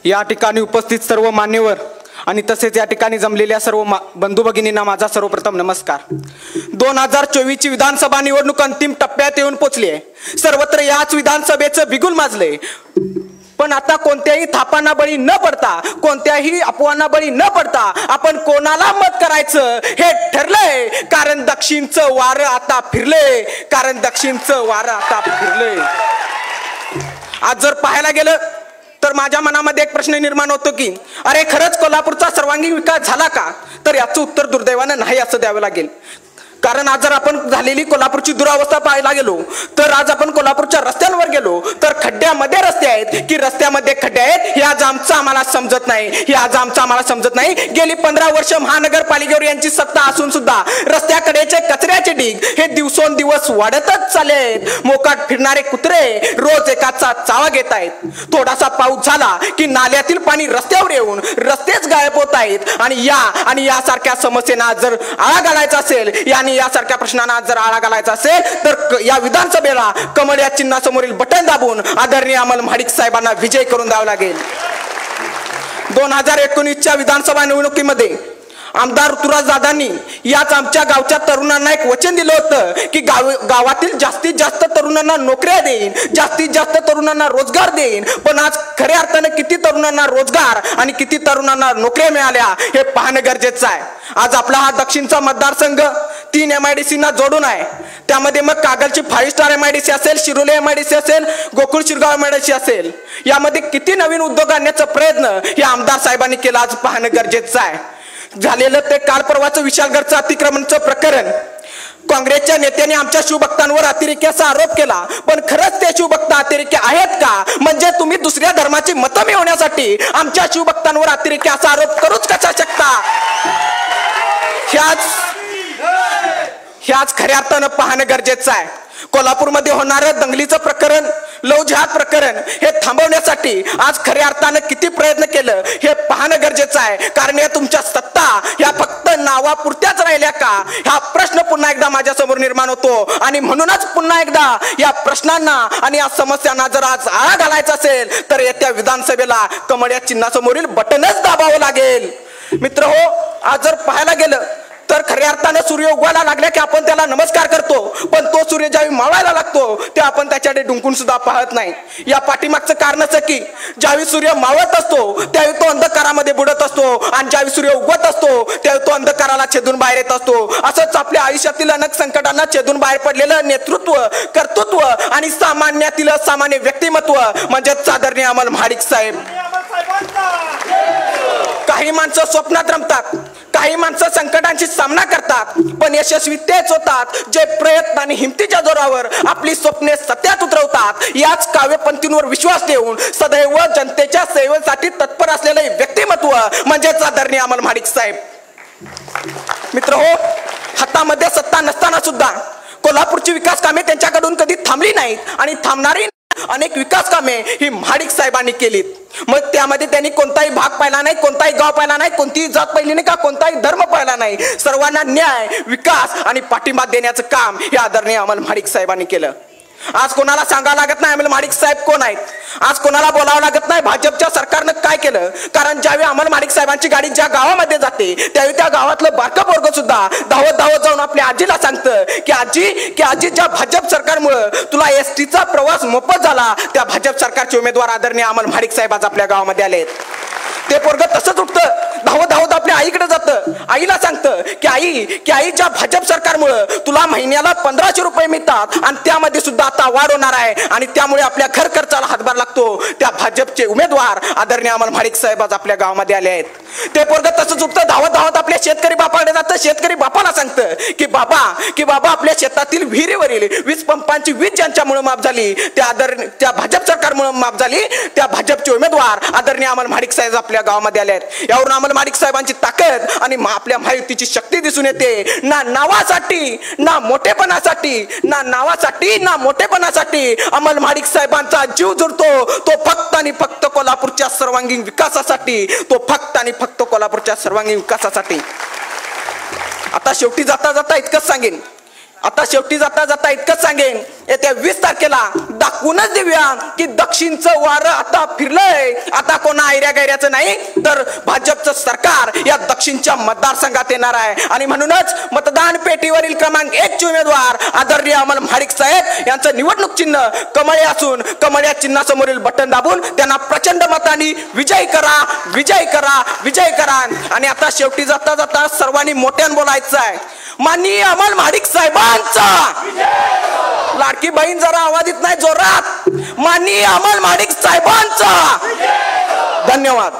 या ठिकाणी उपस्थित सर्व मान्यवर आणि तसेच या ठिकाणी जमलेल्या सर्व बंधू भगिनींना माझा सर्वप्रथम नमस्कार। 2024 ची विधानसभा निवडणूक अंतिम टप्प्यात येऊन पोहोचली आहे। सर्वत्र याच विधानसभेचं बिगुल माजले, पण आता कोणत्याही थापांना बळी न पडता, कोणत्याही अपवादांना बळी न पडता आपण कोणाला मत करायचं हे ठरलंय, कारण दक्षिणचं वारं आता फिरलंय, कारण दक्षिणचं वारं आता फिरलंय। आज जर पाहायला गेलं तर माझ्या मनामध्ये एक प्रश्न निर्माण होतो की अरे खरंच कोल्हापूरचा सर्वांगीण विकास झाला का? तर याचं उत्तर दुर्दैवानं नाही असं द्यावं लागेल। कारण आज जर आपण झालेली कोल्हापूरची दुरावस्था पाहायला गेलो तर आज आपण कोल्हापूरच्या रस्त्यांवर गेलो तर खड्ड्यामध्ये रस्ते आहेत की रस्त्यामध्ये खड्डे आहेत हे आज आमचं आम्हाला समजत नाही, हे आज आमचं आम्हाला समजत नाही। गेली 15 वर्ष महानगरपालिकेवर यांची सत्ता असून सुद्धा रस्त्याकडेचे कचऱ्याचे ढीग हे दिवसोंदिवस वाढतच चालले आहेत। मोकाट फिरणारे कुत्रे रोज एकाचा चावा घेत आहेत। थोडासा पाऊस झाला की नाल्यातील पाणी रस्त्यावर येऊन रस्तेच गायब होत आहेत आणि यासारख्या समस्यांना जर आळा घालायचा असेल यासारख्या प्रश्नांना जर आळा घालायचा असेल तर या विधानसभेला कमळ या चिन्हासमोरील बटन दाबून आदरणीय अमल महाडिक साहेबांना विजय करून द्यावा लागेल। 2019च्या विधानसभा निवडणुकीमध्ये आमदार ऋतुराज दादांनी याच आमच्या गावच्या तरुणांना एक वचन दिलं होतं की गावातील जास्तीत जास्त तरुणांना नोकऱ्या देईन, जास्तीत जास्त तरुणांना रोजगार देईन। पण आज खऱ्या अर्थाने किती तरुणांना रोजगार आणि किती तरुणांना नोकऱ्या मिळाल्या हे पाहणं गरजेचं आहे। आज आपला हा दक्षिणचा मतदारसंघ 3 MIDC ना जोडून आहे। त्यामध्ये मग कागलची 5 स्टार MIDC असेल, शिरोली MIDC असेल, गोकुळ शिरगाव MIDC असेल, यामध्ये किती नवीन उद्योग आणण्याचा प्रयत्न हे आमदार साहेबांनी केला आज पाहणं गरजेचं आहे। झालेलं ते काल परवाचं विशालगडचं अतिक्रमणचं प्रकरण, काँग्रेसच्या नेत्यांनी आमच्या शिवभक्तांवर अतिरेक्याचा आरोप केला, पण खरंच ते शिवभक्त अतिरेकी आहेत का? म्हणजे तुम्ही दुसऱ्या धर्माची मतं मिळवण्यासाठी आमच्या शिवभक्तांवर अतिरेक्याचा आरोप करूच कसा शकता? ह्याच खऱ्या अर्थानं पाहणं गरजेचं आहे। कोल्हापूरमध्ये होणारं दंगलीचं प्रकरण, लव जिहाद प्रकरण हे थांबवण्यासाठी आज खऱ्या अर्थानं किती प्रयत्न केलं हे पाहणं गरजेचं आहे। कारण या तुमच्या सत्ता ह्या फक्त नावापुरत्याच राहिल्या का हा प्रश्न पुन्हा एकदा माझ्यासमोर निर्माण होतो। आणि म्हणूनच पुन्हा एकदा या प्रश्नांना आणि या समस्यांना जर आज आळा घालायचा असेल तर येत्या विधानसभेला कमळ या चिन्हासमोरील बटनच दाबावं लागेल। मित्रहो, आज जर पाहायला गेलं तर खऱ्या अर्थानं सूर्य उगवायला लागल्या की आपण त्याला नमस्कार करतो, पण तो सूर्य ज्यावेळी मावळायला लागतो ते आपण त्याच्याकडे डुंकून सुद्धा पाहत नाही। या पाठीमागचं कारणच की ज्यावेळी सूर्य मावळत असतो त्यावेळी तो अंधकारामध्ये बुडत असतो आणि ज्यावेळी सूर्य उगवत असतो त्यावेळी तो अंधकाराला छेदून बाहेर येत असतो। असंच आपल्या आयुष्यातील अनेक संकटांना छेदून बाहेर पडलेलं नेतृत्व, कर्तृत्व आणि सामान्यातील सामान्य व्यक्तिमत्व म्हणजेच आदरणीय अमल महाडिक साहेब। काही माणसं स्वप्नात रमतात, काही माणसं संकटांशी सामना करतात, पण यशस्वी तेच होतात जे प्रयत्न आणि हिमतीच्या जोरावर आपली स्वप्ने सत्यात उतरवतात। याच काव्यपंथींवर विश्वास ठेवून सदैव जनतेच्या सेवेसाठी तत्पर असलेले व्यक्तिमत्व म्हणजेच आदरणीय अमल महाडिक साहेब। मित्रहो, हातामध्ये सत्ता नसताना सुद्धा कोल्हापूरची विकास कामे त्यांच्याकडून कधी थांबली नाहीत आणि थांबणारी अनेक विकास कामे ही महाडिक साहेबांनी केलीत। मग त्यामध्ये त्यांनी कोणताही भाग पाहिला नाही, कोणताही गाव पाहिला नाही, कोणतीही जात पाहिली नाही का कोणताही धर्म पाहिला नाही। सर्वांना न्याय, विकास आणि पाठिंबा देण्याचं काम हे आदरणीय अमल महाडिक साहेबांनी केलं। आज कोणाला सांगावं लागत नाही अमल महाडिक साहेब कोण आहेत, आज कोणाला बोलावं लागत नाही भाजपच्या सरकारनं काय केलं। कारण ज्यावेळी अमल महाडिक साहेबांची गाडी ज्या गावामध्ये जाते त्यावेळी त्या गावातलं बारकं पोरगं सुद्धा धावत जाऊन आपल्या आजीला सांगतं की आजी ज्या भाजप सरकारमुळे तुला STचा प्रवास मोफत झाला त्या भाजप सरकारचे उमेदवार आदरणीय अमल महाडिक साहेब आज आपल्या गावामध्ये आलेत। ते पोरगं तसंच उठतं, धावत आपल्या आईकडे जातं, आईला सांगतं की आई ज्या भाजप सरकारमुळे तुला महिन्याला 1500 रुपये मिळतात आणि त्यामध्ये सुद्धा आता वाढ होणार आहे आणि त्यामुळे आपल्या घर खर्चाला हातभार लागतो। त्या भाजपचे उमेदवार आदरणीय अमल महाडिक साहेब आज आपल्या गावामध्ये आले आहेत। ते पोरगं तसंच उठतं, धावत आपल्या शेतकरी बापाकडे जातं, शेतकरी बापाला सांगतं की बाबा आपल्या शेतातील विहिरीवरील वीज पंपांची वीज ज्यांच्यामुळे माफ झाली त्या भाजप सरकारमुळे माफ झाली त्या भाजपचे उमेदवार आदरणीय अमल महाडिक साहेब आपल्या गावामध्ये आले आहेत। यावरून अमल महाडिक साहेबांची ताकद आणि आपल्या महायुतीची शक्ती दिसून येते। ना नावासाठी ना मोठेपणासाठी अमल महाडिक साहेबांचा जीव जुळतो, तो फक्त आणि फक्त कोल्हापूरच्या सर्वांगीण विकासासाठी, तो फक्त आणि फक्त कोल्हापूरच्या सर्वांगीण विकासासाठी। आता शेवटी जाता इतकंच सांगेन आता शेवटी जाता जाता इतकंच सांगेन, येत्या 20 तारखेला दाखवूनच देऊया की दक्षिणचं वारं आता फिरलंय. आता कोणा आयऱ्या गैऱ्याचं नाही, तर भाजपचं सरकार या दक्षिणच्या मतदारसंघात येणार आहे. आणि म्हणूनच मतदान पेटीवरील क्रमांक 1 चे उमेदवार आदरणीय अमल महाडिक साहेब यांचं निवडणूक चिन्ह कमळे असून कमळ या चिन्हासमोरील बटन दाबून त्यांना प्रचंड मतांनी विजयी करा, विजयी करा, विजयी करा. आणि आता शेवटी जाता जाता सर्वांनी मोठ्यानं बोलायचं आहे, माननीय अमल महाडिक साहेबांचा. लाडकी बहीण जरा आवाज येत नाही जोरात, माननीय अमल महाडिक साहेबांचा. धन्यवाद.